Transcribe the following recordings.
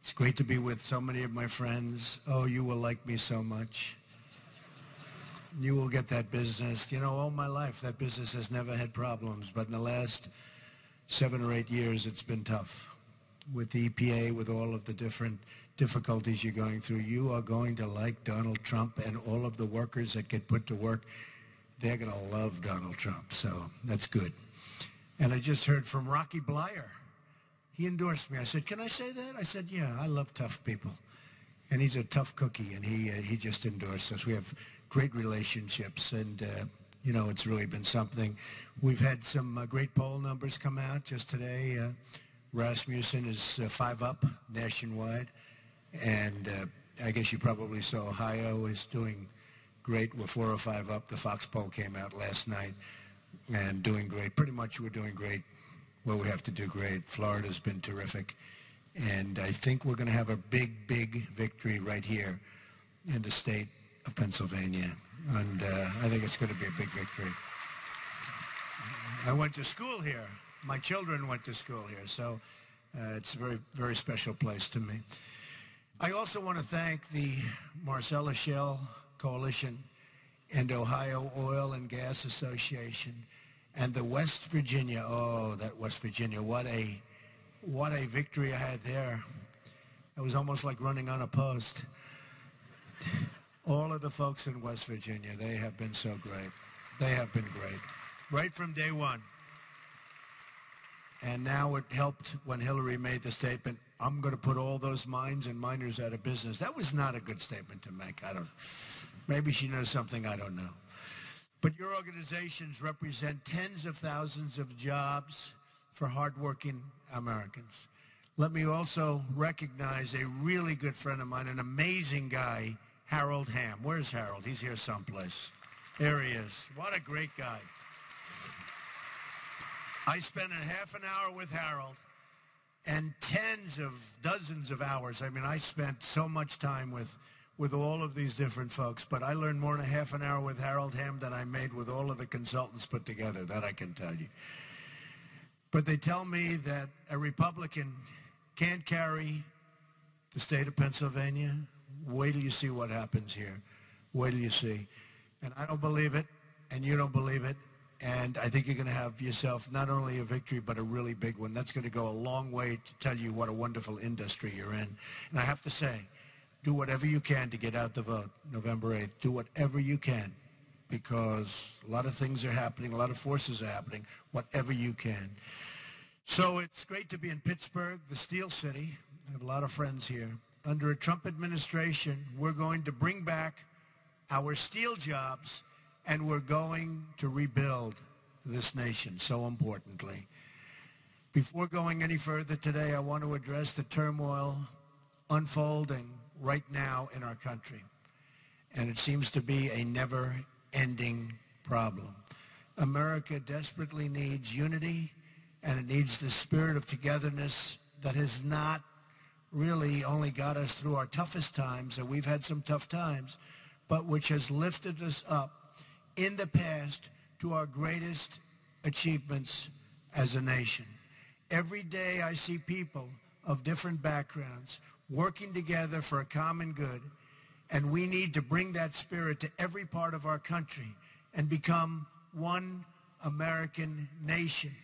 It's great to be with so many of my friends. Oh, you will like me so much. You will get that business. You know, all my life, that business has never had problems. But in the last 7 or 8 years, it's been tough. With the EPA, with all of the different difficulties you're going through, you are going to like Donald Trump, and all of the workers that get put to work, they're going to love Donald Trump. So that's good. And I just heard from Rocky Blyer. He endorsed me. I said, can I say that? I said, yeah, I love tough people. And he's a tough cookie, and he just endorsed us. We have great relationships, and, you know, it's really been something. We've had some great poll numbers come out just today. Rasmussen is 5 up nationwide, and I guess you probably saw Ohio is doing great. We're 4 or 5 up. The Fox poll came out last night, and doing great. Pretty much we're doing great where we have to do great. Florida's been terrific, and I think we're going to have a big, big victory right here in the state of Pennsylvania, and I think it's going to be a big victory. I went to school here. My children went to school here, so it's a very, very special place to me. I also want to thank the Marcellus Shale Coalition and Ohio Oil and Gas Association and the West Virginia, oh, that West Virginia, what a victory I had there. It was almost like running on a post. All of the folks in West Virginia, they have been so great. They have been great, right from day one. And now it helped when Hillary made the statement, I'm going to put all those mines and miners out of business. That was not a good statement to make. Maybe she knows something I don't know. But your organizations represent tens of thousands of jobs for hardworking Americans. Let me also recognize a really good friend of mine, an amazing guy, Harold Hamm. Where's Harold? He's here someplace. There he is. What a great guy. I spent a half an hour with Harold and dozens of hours. I mean, I spent so much time with all of these different folks, but I learned more in a half an hour with Harold Hamm than I made with all of the consultants put together. That I can tell you. But they tell me that a Republican can't carry the state of Pennsylvania. Wait till you see what happens here. Wait till you see. And I don't believe it, and you don't believe it. And I think you're going to have yourself not only a victory, but a really big one. That's going to go a long way to tell you what a wonderful industry you're in. And I have to say, do whatever you can to get out the vote November 8th. Do whatever you can, because a lot of things are happening, a lot of forces are happening, whatever you can. So it's great to be in Pittsburgh, the Steel City. I have a lot of friends here. Under a Trump administration, we're going to bring back our steel jobs, and we're going to rebuild this nation, so importantly. Before going any further today, I want to address the turmoil unfolding right now in our country. And it seems to be a never-ending problem. America desperately needs unity, and it needs the spirit of togetherness that has not really only got us through our toughest times, and we've had some tough times, but which has lifted us up in the past to our greatest achievements as a nation. Every day I see people of different backgrounds working together for a common good, and we need to bring that spirit to every part of our country and become one American nation,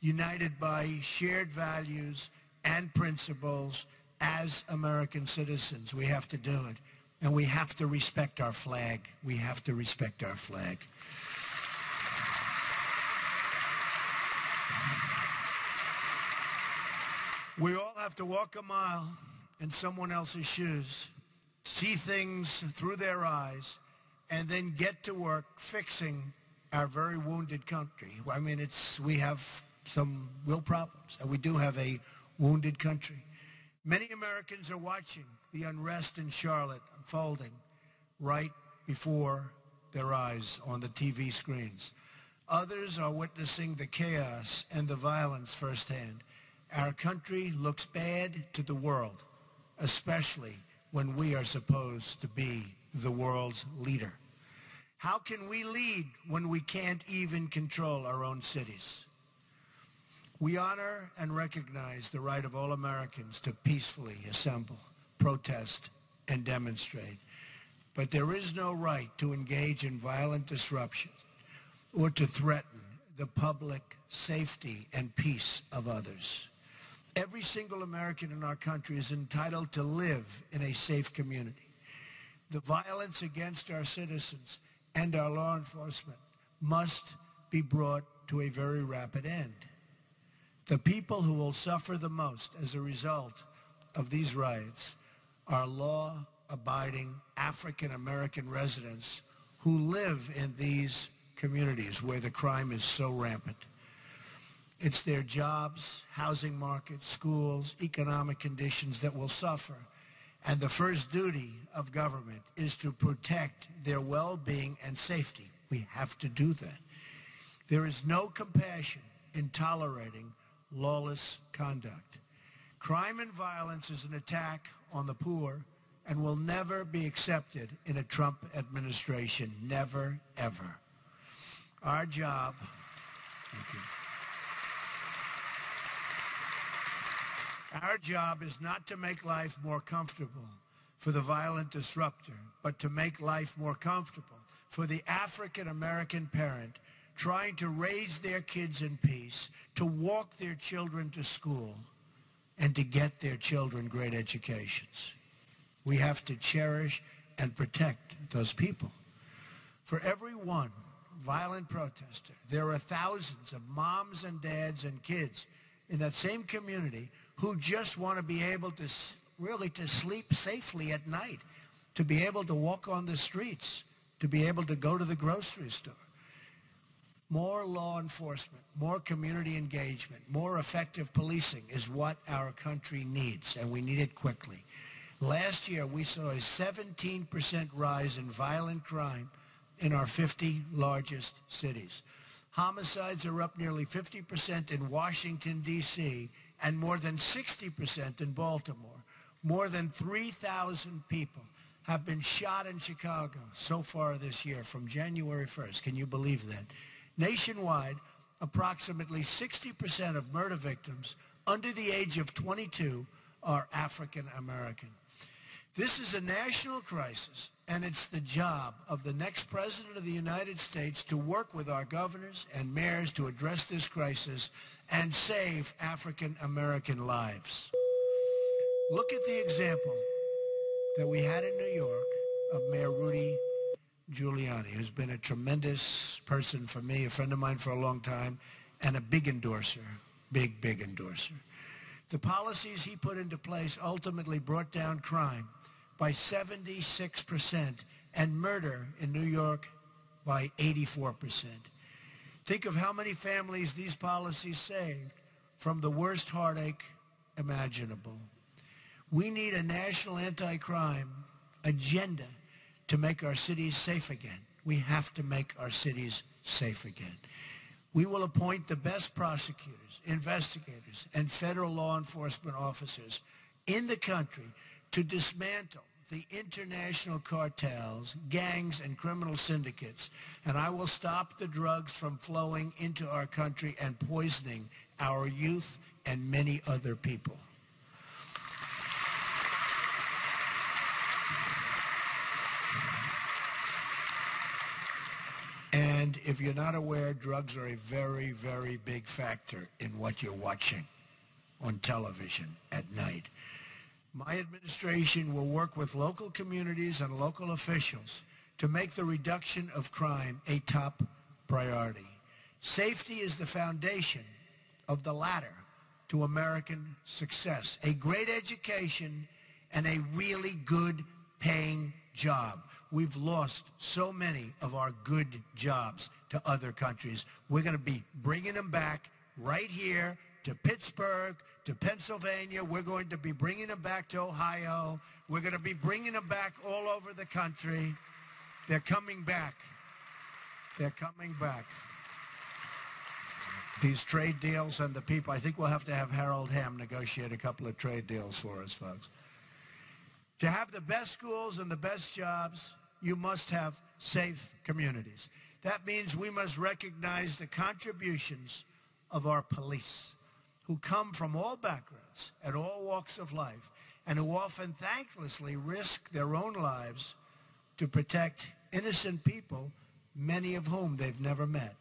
united by shared values and principles as American citizens. We have to do it. And we have to respect our flag. We have to respect our flag. We all have to walk a mile in someone else's shoes, see things through their eyes, and then get to work fixing our very wounded country. I mean, we have some real problems, and we do have a wounded country. Many Americans are watching the unrest in Charlotte unfolding right before their eyes on the TV screens. Others are witnessing the chaos and the violence firsthand. Our country looks bad to the world, especially when we are supposed to be the world's leader. How can we lead when we can't even control our own cities? We honor and recognize the right of all Americans to peacefully assemble, protest, and demonstrate. But there is no right to engage in violent disruption or to threaten the public safety and peace of others. Every single American in our country is entitled to live in a safe community. The violence against our citizens and our law enforcement must be brought to a very rapid end. The people who will suffer the most as a result of these riots are law-abiding African-American residents who live in these communities where the crime is so rampant. It's their jobs, housing markets, schools, economic conditions that will suffer. And the first duty of government is to protect their well-being and safety. We have to do that. There is no compassion in tolerating lawless conduct. Crime and violence is an attack on the poor and will never be accepted in a Trump administration. Never, ever. Our job, thank you. Our job is not to make life more comfortable for the violent disruptor, but to make life more comfortable for the African-American parent trying to raise their kids in peace, to walk their children to school, and to get their children great educations. We have to cherish and protect those people. For every one violent protester, there are thousands of moms and dads and kids in that same community who just want to be able to really to sleep safely at night, to be able to walk on the streets, to be able to go to the grocery store. More law enforcement, more community engagement, more effective policing is what our country needs, and we need it quickly. Last year, we saw a 17% rise in violent crime in our 50 largest cities. Homicides are up nearly 50% in Washington, D.C., and more than 60% in Baltimore. More than 3,000 people have been shot in Chicago so far this year from January 1st. Can you believe that? Nationwide, approximately 60% of murder victims under the age of 22 are African American. This is a national crisis, and it's the job of the next president of the United States to work with our governors and mayors to address this crisis and save African American lives. Look at the example that we had in New York of Mayor Rudy Giuliani, who's been a tremendous person for me, a friend of mine for a long time, and a big endorser, big endorser. The policies he put into place ultimately brought down crime by 76% and murder in New York by 84%. Think of how many families these policies saved from the worst heartache imaginable. We need a national anti-crime agenda to make our cities safe again. We have to make our cities safe again. We will appoint the best prosecutors, investigators, and federal law enforcement officers in the country to dismantle the international cartels, gangs, and criminal syndicates, and I will stop the drugs from flowing into our country and poisoning our youth and many other people. And if you're not aware, drugs are a very, very big factor in what you're watching on television at night. My administration will work with local communities and local officials to make the reduction of crime a top priority. Safety is the foundation of the ladder to American success. A great education and a really good paying job. We've lost so many of our good jobs to other countries. We're going to be bringing them back right here to Pittsburgh, to Pennsylvania. We're going to be bringing them back to Ohio. We're going to be bringing them back all over the country. They're coming back. They're coming back. These trade deals and the people, I think we'll have to have Harold Hamm negotiate a couple of trade deals for us, folks. To have the best schools and the best jobs, you must have safe communities. That means we must recognize the contributions of our police, who come from all backgrounds and all walks of life, and who often thanklessly risk their own lives to protect innocent people, many of whom they've never met.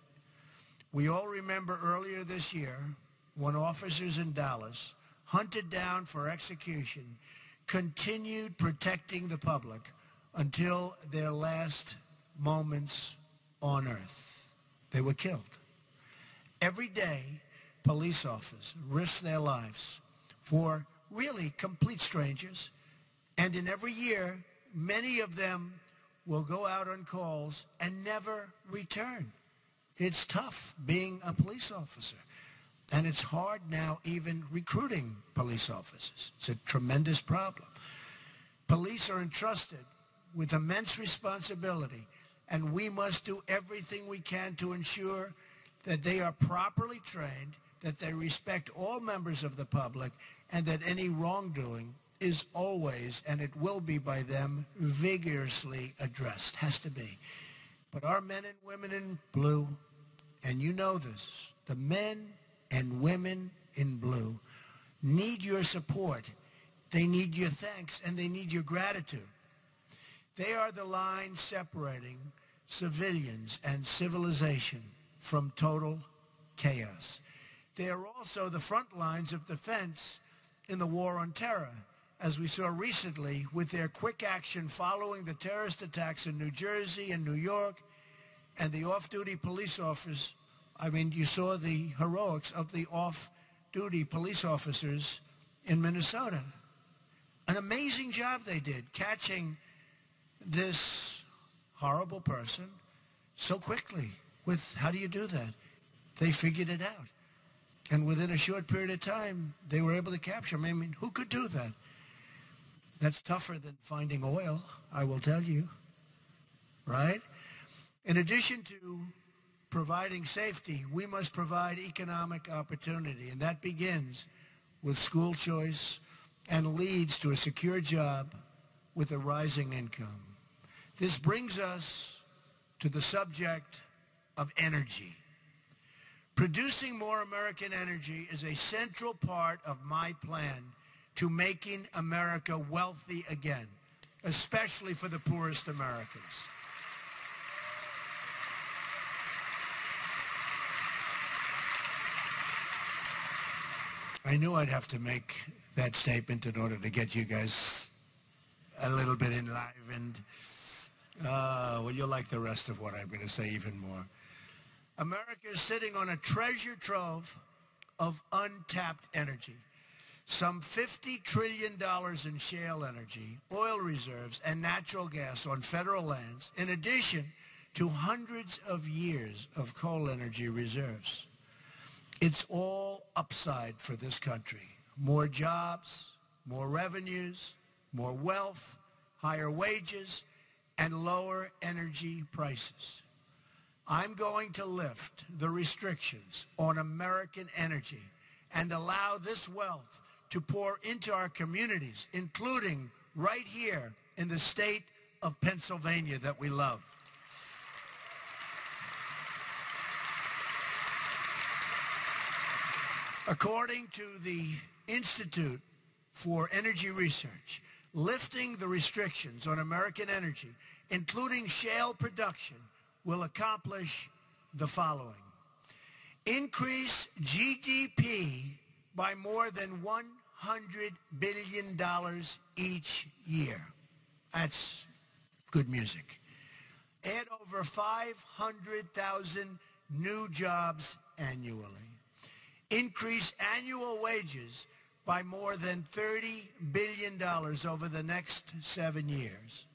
We all remember earlier this year when officers in Dallas, hunted down for execution, continued protecting the public until their last moments on earth. They were killed. Every day, police officers risk their lives for really complete strangers, and in every year, many of them will go out on calls and never return. It's tough being a police officer, and it's hard now even recruiting police officers. It's a tremendous problem. Police are entrusted with immense responsibility, and we must do everything we can to ensure that they are properly trained, that they respect all members of the public, and that any wrongdoing is always, and it will be by them, vigorously addressed. Has to be. But our men and women in blue, and you know this, the men and women in blue need your support. They need your thanks, and they need your gratitude. They are the line separating civilians and civilization from total chaos. They are also the front lines of defense in the war on terror, as we saw recently with their quick action following the terrorist attacks in New Jersey and New York, and the off-duty police officers. I mean, you saw the heroics of the off-duty police officers in Minnesota. An amazing job they did, catching this horrible person so quickly. How do you do that? They figured it out. And within a short period of time, they were able to capture him. I mean, who could do that? That's tougher than finding oil, I will tell you, right? In addition to providing safety, we must provide economic opportunity, and that begins with school choice and leads to a secure job with a rising income. This brings us to the subject of energy. Producing more American energy is a central part of my plan to making America wealthy again, especially for the poorest Americans. I knew I'd have to make that statement in order to get you guys a little bit enlivened. Well, you'll like the rest of what I'm going to say even more. America is sitting on a treasure trove of untapped energy. Some $50 trillion in shale energy, oil reserves, and natural gas on federal lands, in addition to hundreds of years of coal energy reserves. It's all upside for this country. More jobs, more revenues, more wealth, higher wages, and lower energy prices. I'm going to lift the restrictions on American energy and allow this wealth to pour into our communities, including right here in the state of Pennsylvania that we love. According to the Institute for Energy Research, lifting the restrictions on American energy, including shale production, will accomplish the following. Increase GDP by more than $100 billion each year. That's good music. Add over 500,000 new jobs annually. Increase annual wages by more than $30 billion over the next 7 years.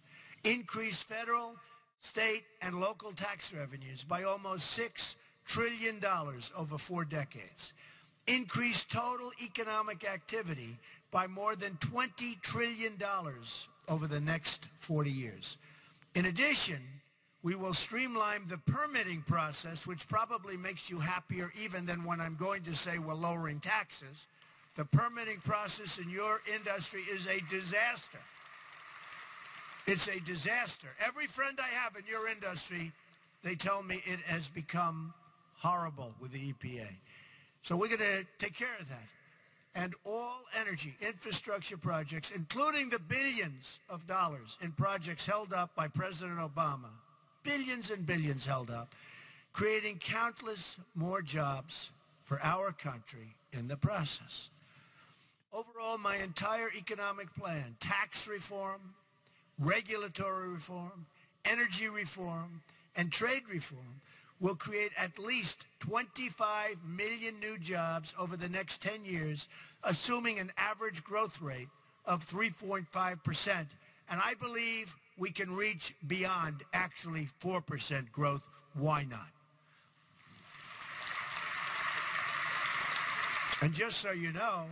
Increase federal, state, and local tax revenues by almost $6 trillion over 4 decades. Increase total economic activity by more than $20 trillion over the next 40 years. In addition, we will streamline the permitting process, which probably makes you happier even than when I'm going to say we're lowering taxes. The permitting process in your industry is a disaster. It's a disaster. Every friend I have in your industry, they tell me it has become horrible with the EPA. So we're going to take care of that. And all energy infrastructure projects, including the billions of dollars in projects held up by President Obama, billions and billions held up, creating countless more jobs for our country in the process. Overall, my entire economic plan, tax reform, regulatory reform, energy reform, and trade reform will create at least 25 million new jobs over the next 10 years, assuming an average growth rate of 3.5%. And I believe we can reach beyond actually 4% growth. Why not? And just so you know,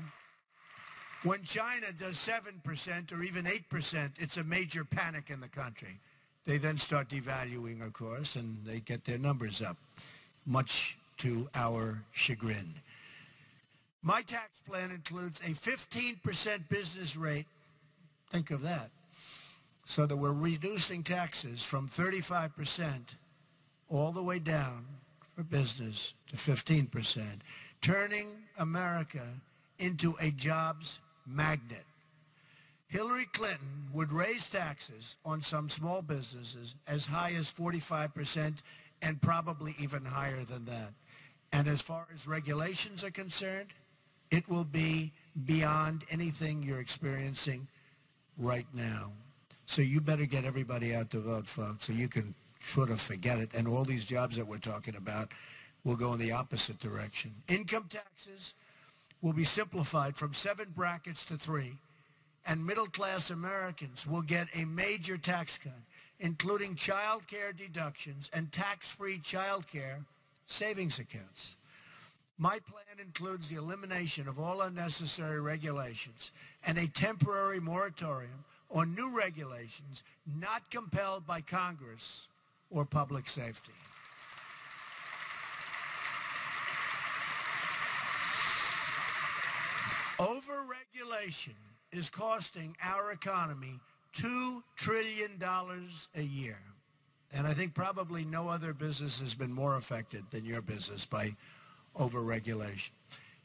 when China does 7% or even 8%, it's a major panic in the country. They then start devaluing, of course, and they get their numbers up, much to our chagrin. My tax plan includes a 15% business rate. Think of that. So that we're reducing taxes from 35% all the way down for business to 15%, turning America into a jobs magnet. Hillary Clinton would raise taxes on some small businesses as high as 45% and probably even higher than that. And as far as regulations are concerned, it will be beyond anything you're experiencing right now. So you better get everybody out to vote, folks, so you can sort of forget it. And all these jobs that we're talking about will go in the opposite direction. Income taxes will be simplified from 7 brackets to 3. And middle-class Americans will get a major tax cut, including child care deductions and tax-free child care savings accounts. My plan includes the elimination of all unnecessary regulations and a temporary moratorium on new regulations not compelled by Congress or public safety. Overregulation is costing our economy $2 trillion a year. And I think probably no other business has been more affected than your business by overregulation.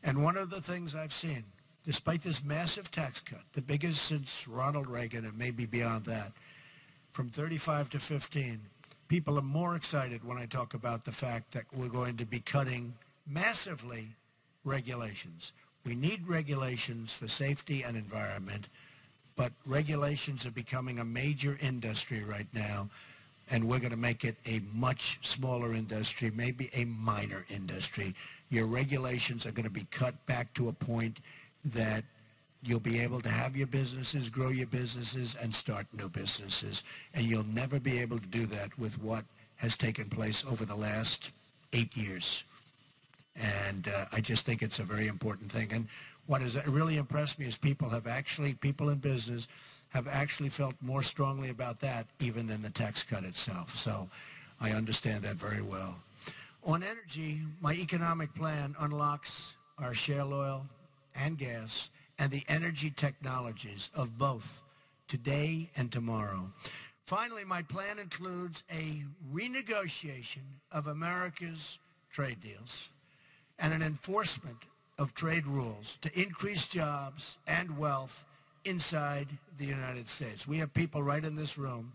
And one of the things I've seen, despite this massive tax cut, the biggest since Ronald Reagan and maybe beyond that, from 35 to 15, people are more excited when I talk about the fact that we're going to be cutting massively regulations. We need regulations for safety and environment, but regulations are becoming a major industry right now, and we're going to make it a much smaller industry, maybe a minor industry. Your regulations are going to be cut back to a point that you'll be able to have your businesses, grow your businesses, and start new businesses. And you'll never be able to do that with what has taken place over the last 8 years. And I just think it's a very important thing. And what has really impressed me is people in business have actually felt more strongly about that even than the tax cut itself. So I understand that very well. On energy, my economic plan unlocks our shale oil and gas and the energy technologies of both today and tomorrow. Finally, my plan includes a renegotiation of America's trade deals and an enforcement of trade rules to increase jobs and wealth inside the United States. We have people right in this room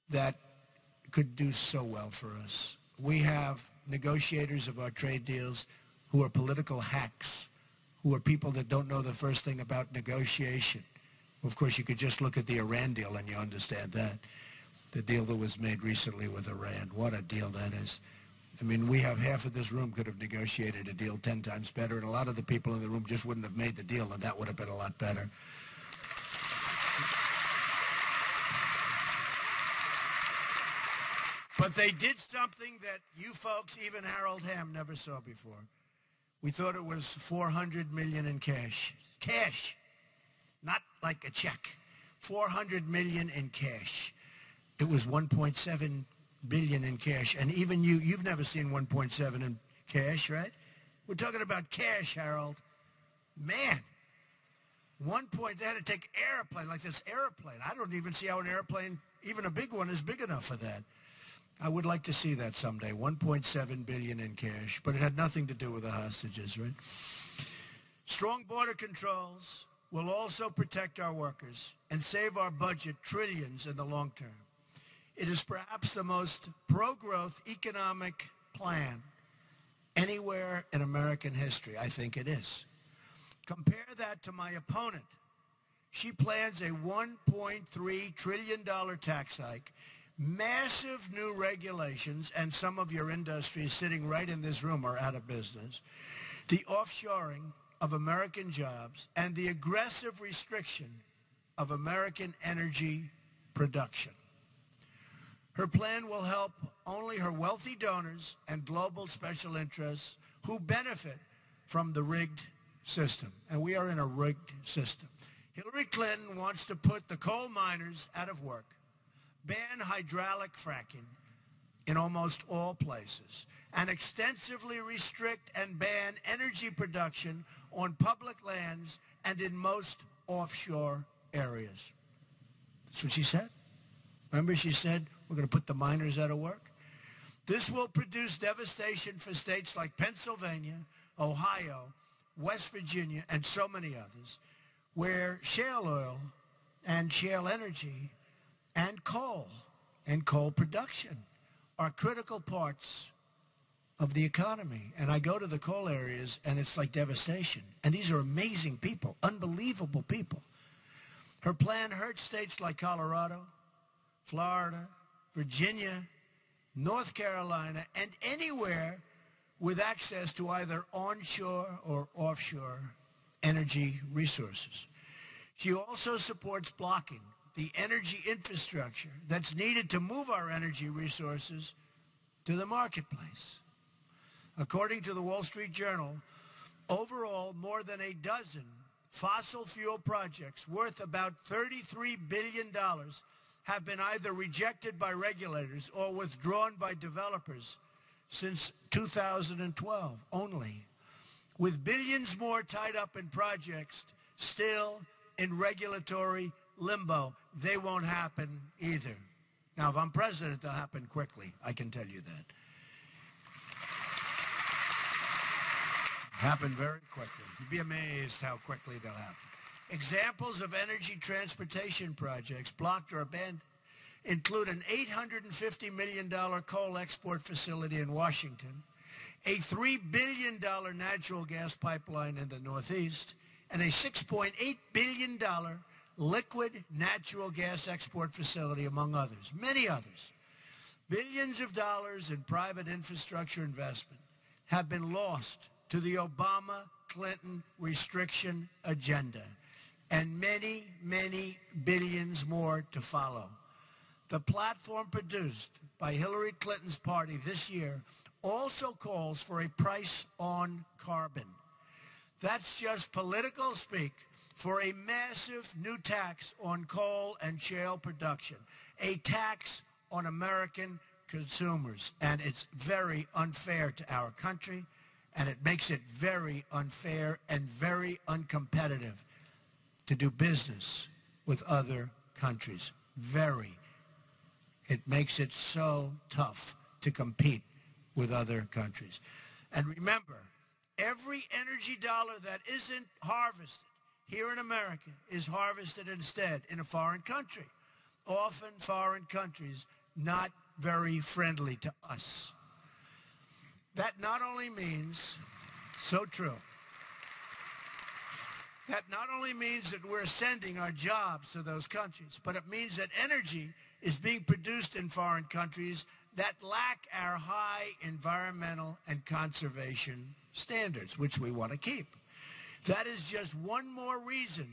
that could do so well for us. We have negotiators of our trade deals who are political hacks, who are people that don't know the first thing about negotiation. Of course, you could just look at the Iran deal and you understand that. The deal that was made recently with Iran. What a deal that is. I mean, we have half of this room could have negotiated a deal 10 times better, and a lot of the people in the room just wouldn't have made the deal, and that would have been a lot better. But they did something that you folks, even Harold Hamm, never saw before. We thought it was $400 million in cash. Cash, not like a check. $400 million in cash. It was $1.7 billion in cash. And even you've never seen 1.7 in cash, right? We're talking about cash, Harold. Man, they had to take airplane, like this airplane. I don't even see how an airplane, even a big one, is big enough for that. I would like to see that someday, $1.7 billion in cash, but it had nothing to do with the hostages, right? Strong border controls will also protect our workers and save our budget trillions in the long term. It is perhaps the most pro-growth economic plan anywhere in American history. I think it is. Compare that to my opponent. She plans a $1.3 trillion tax hike, massive new regulations, and some of your industries sitting right in this room are out of business, the offshoring of American jobs, and the aggressive restriction of American energy production. Her plan will help only her wealthy donors and global special interests who benefit from the rigged system. And we are in a rigged system. Hillary Clinton wants to put the coal miners out of work, ban hydraulic fracking in almost all places, and extensively restrict and ban energy production on public lands and in most offshore areas. That's what she said. Remember, she said, we're going to put the miners out of work? This will produce devastation for states like Pennsylvania, Ohio, West Virginia, and so many others, where shale oil and shale energy and coal production are critical parts of the economy. And I go to the coal areas, and it's like devastation. And these are amazing people, unbelievable people. Her plan hurts states like Colorado, Florida, Virginia, North Carolina, and anywhere with access to either onshore or offshore energy resources. She also supports blocking the energy infrastructure that's needed to move our energy resources to the marketplace. According to the Wall Street Journal, overall, more than a dozen fossil fuel projects worth about $33 billion have been either rejected by regulators or withdrawn by developers since 2012 only, with billions more tied up in projects still in regulatory limbo. They won't happen either. Now, if I'm president, they'll happen quickly. I can tell you that. Happen very quickly. You'd be amazed how quickly they'll happen. Examples of energy transportation projects blocked or abandoned include an $850 million coal export facility in Washington, a $3 billion natural gas pipeline in the Northeast, and a $6.8 billion liquid natural gas export facility, among others, many others. Billions of dollars in private infrastructure investment have been lost to the Obama-Clinton restriction agenda, and many, many billions more to follow. The platform produced by Hillary Clinton's party this year also calls for a price on carbon. That's just political speak for a massive new tax on coal and shale production, a tax on American consumers. And it's very unfair to our country, and it makes it very unfair and very uncompetitive to do business with other countries. Very. It makes it so tough to compete with other countries. And remember, every energy dollar that isn't harvested here in America is harvested instead in a foreign country, often foreign countries not very friendly to us. That not only means, so true, that not only means that we're sending our jobs to those countries, but it means that energy is being produced in foreign countries that lack our high environmental and conservation standards, which we want to keep. That is just one more reason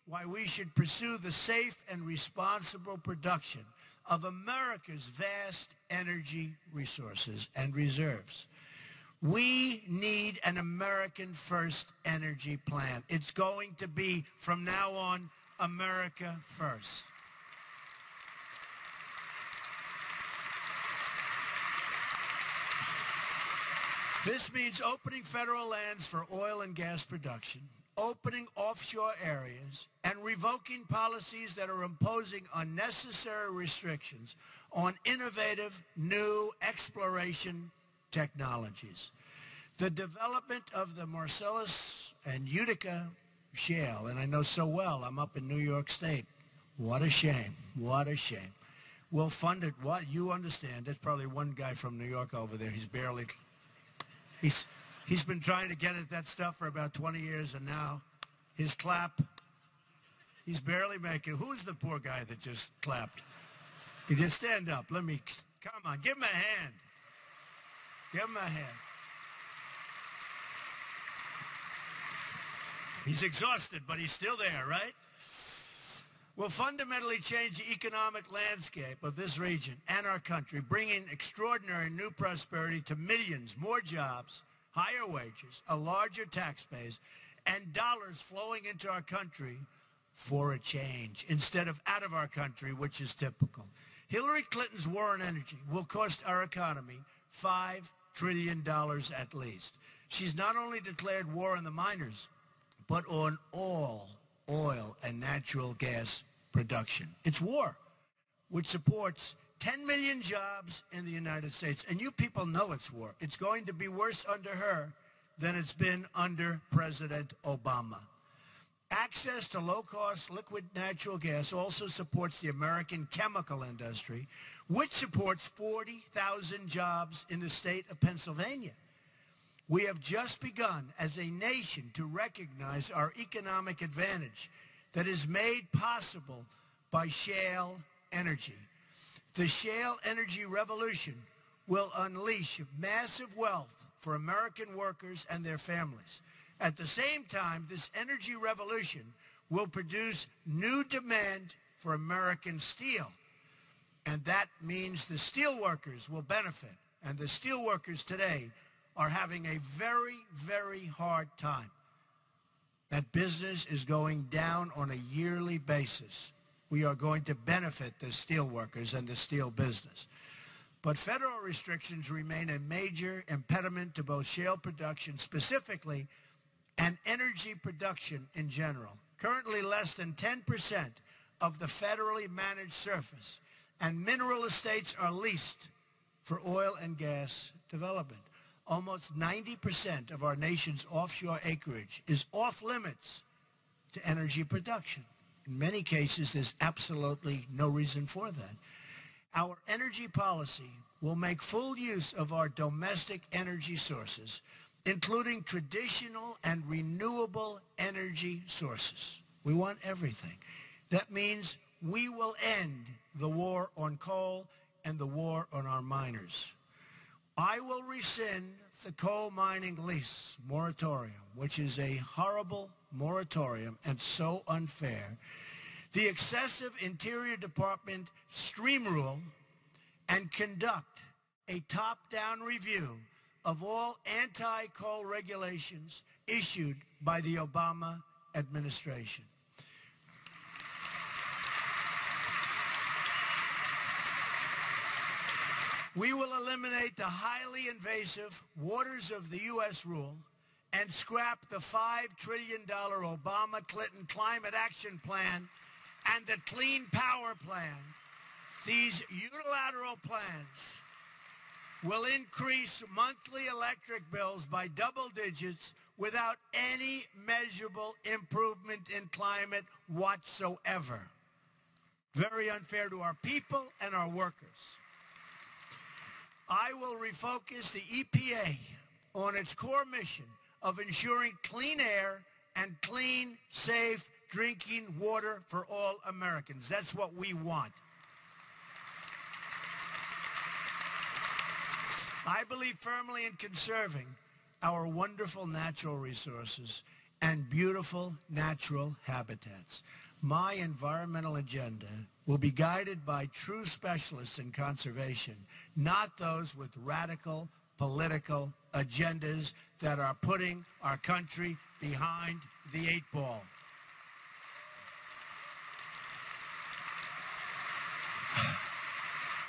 why we should pursue the safe and responsible production of America's vast energy resources and reserves. We need an American first energy plan. It's going to be, from now on, America first. This means opening federal lands for oil and gas production, opening offshore areas, and revoking policies that are imposing unnecessary restrictions on innovative new exploration technologies. The development of the Marcellus and Utica shale, and I know so well, I'm up in New York State. What a shame. What a shame. We'll fund it. What? You understand. There's probably one guy from New York over there. He's been trying to get at that stuff for about 20 years, and now his clap, he's barely making. Who's the poor guy that just clapped? He just stand up. Come on, give him a hand. Give him a hand. He's exhausted, but he's still there, right? Will fundamentally change the economic landscape of this region and our country, bringing extraordinary new prosperity to millions, more jobs, higher wages, a larger tax base, and dollars flowing into our country for a change instead of out of our country, which is typical. Hillary Clinton's war on energy will cost our economy $5 trillion at least. She's not only declared war on the miners, but on all oil and natural gas production. It's war, which supports 10 million jobs in the United States. And you people know it's war. It's going to be worse under her than it's been under President Obama. Access to low-cost liquid natural gas also supports the American chemical industry, which supports 40,000 jobs in the state of Pennsylvania. We have just begun as a nation to recognize our economic advantage that is made possible by shale energy. The shale energy revolution will unleash massive wealth for American workers and their families. At the same time, this energy revolution will produce new demand for American steel. And that means the steel workers will benefit. And the steel workers today are having a very, very hard time. That business is going down on a yearly basis. We are going to benefit the steel workers and the steel business. But federal restrictions remain a major impediment to both shale production specifically and energy production in general. Currently, less than 10% of the federally managed surface and mineral estates are leased for oil and gas development. Almost 90% of our nation's offshore acreage is off limits to energy production. In many cases, there's absolutely no reason for that. Our energy policy will make full use of our domestic energy sources, including traditional and renewable energy sources. We want everything. That means we will end the war on coal and the war on our miners. I will rescind the coal mining lease moratorium, which is a horrible moratorium and so unfair, the excessive Interior Department stream rule, and conduct a top-down review of all anti-coal regulations issued by the Obama administration. We will eliminate the highly invasive Waters of the U.S. rule and scrap the $5 trillion Obama-Clinton Climate Action Plan and the Clean Power Plan. These unilateral plans will increase monthly electric bills by double digits without any measurable improvement in climate whatsoever. Very unfair to our people and our workers. I will refocus the EPA on its core mission of ensuring clean air and clean, safe drinking water for all Americans. That's what we want. I believe firmly in conserving our wonderful natural resources and beautiful natural habitats. My environmental agenda will be guided by true specialists in conservation, not those with radical political agendas that are putting our country behind the 8 ball.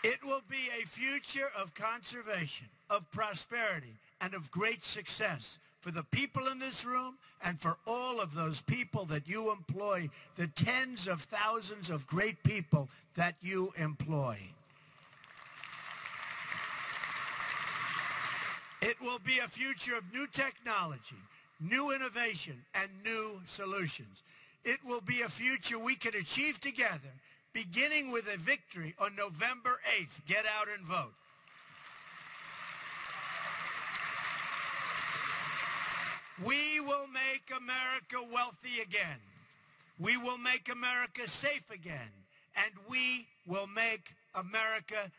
It will be a future of conservation, of prosperity, and of great success for the people in this room and for all of those people that you employ, the tens of thousands of great people that you employ. It will be a future of new technology, new innovation, and new solutions. It will be a future we can achieve together, beginning with a victory on November 8th. Get out and vote. We will make America wealthy again. We will make America safe again. And we will make America